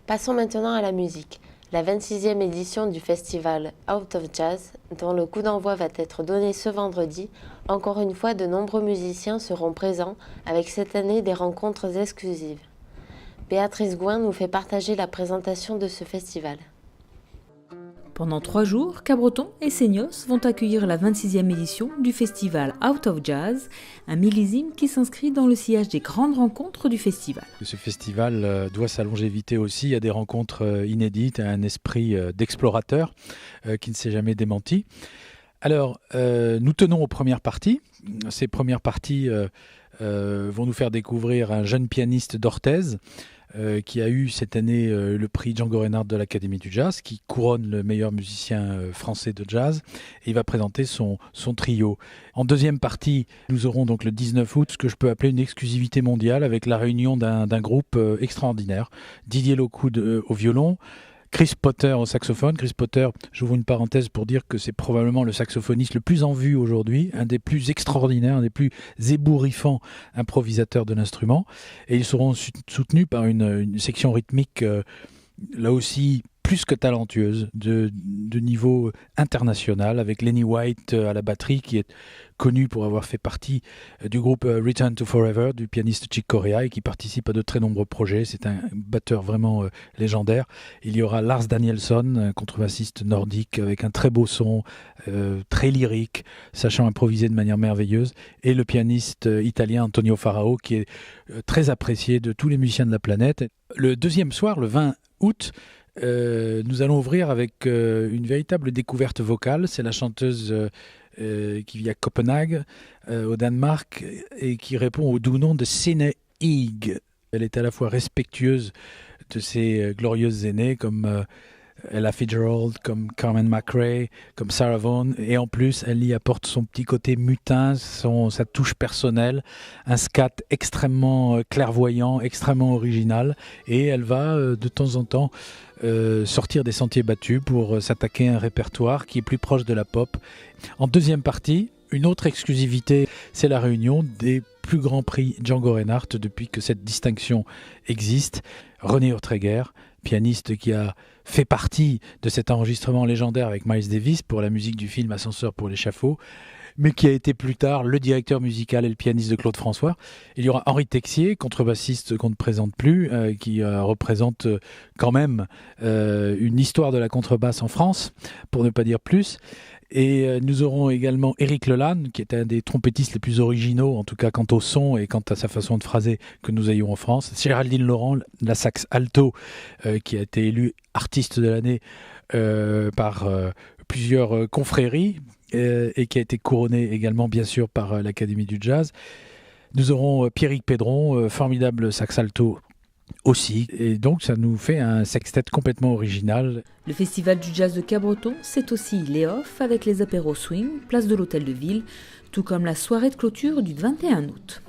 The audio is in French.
Passons maintenant à la musique. La 26e édition du festival Out of Jazz, dont le coup d'envoi va être donné ce vendredi, encore une fois de nombreux musiciens seront présents avec cette année des rencontres exclusives. Béatrice Gouin nous fait partager la présentation de ce festival. Pendant 3 jours, Cabreton et Seignos vont accueillir la 26e édition du festival Out of Jazz, un millésime qui s'inscrit dans le sillage des grandes rencontres du festival. Ce festival doit sa longévité aussi à des rencontres inédites, à un esprit d'explorateur qui ne s'est jamais démenti. Alors, nous tenons aux premières parties. Ces premières parties vont nous faire découvrir un jeune pianiste d'Orthez, qui a eu cette année le prix Django Reinhardt de l'Académie du Jazz, qui couronne le meilleur musicien français de jazz, et il va présenter son trio. En deuxième partie, nous aurons donc le 19 août ce que je peux appeler une exclusivité mondiale, avec la réunion d'un groupe extraordinaire. Didier Lockwood au violon, Chris Potter au saxophone. Chris Potter, j'ouvre une parenthèse pour dire que c'est probablement le saxophoniste le plus en vue aujourd'hui, un des plus extraordinaires, un des plus ébouriffants improvisateurs de l'instrument. Et ils seront soutenus par une section rythmique, là aussi plus que talentueuse, de niveau international, avec Lenny White à la batterie, qui est connu pour avoir fait partie du groupe Return to Forever, du pianiste Chick Corea, et qui participe à de très nombreux projets. C'est un batteur vraiment légendaire. Il y aura Lars Danielsson, un contrebassiste nordique avec un très beau son, très lyrique, sachant improviser de manière merveilleuse, et le pianiste italien Antonio Farao, qui est très apprécié de tous les musiciens de la planète. Le deuxième soir, le 20 août, nous allons ouvrir avec une véritable découverte vocale. C'est la chanteuse qui vit à Copenhague, au Danemark, et qui répond au doux nom de Sine Ig. Elle est à la fois respectueuse de ses glorieuses aînées comme Ella Fitzgerald, comme Carmen McRae, comme Sarah Vaughan, et en plus elle y apporte son petit côté mutin, sa touche personnelle, un scat extrêmement clairvoyant, extrêmement original, et elle va de temps en temps sortir des sentiers battus pour s'attaquer à un répertoire qui est plus proche de la pop. En deuxième partie, une autre exclusivité, c'est la réunion des plus grands prix Django Reinhardt depuis que cette distinction existe. René Urtreger, pianiste qui a fait partie de cet enregistrement légendaire avec Miles Davis pour la musique du film Ascenseur pour l'échafaud, mais qui a été plus tard le directeur musical et le pianiste de Claude François. Il y aura Henri Texier, contrebassiste qu'on ne présente plus, qui représente quand même une histoire de la contrebasse en France, pour ne pas dire plus. Et nous aurons également Éric Lelanne, qui est un des trompettistes les plus originaux, en tout cas quant au son et quant à sa façon de phraser que nous ayons en France. Géraldine Laurent, la sax alto, qui a été élue artiste de l'année par plusieurs confréries, et qui a été couronnée également bien sûr par l'Académie du Jazz. Nous aurons Pierrick Pédron, formidable sax alto aussi, et donc ça nous fait un sextet complètement original. Le festival du jazz de Cabreton, c'est aussi les off avec les apéros swing, place de l'Hôtel de Ville, tout comme la soirée de clôture du 21 août.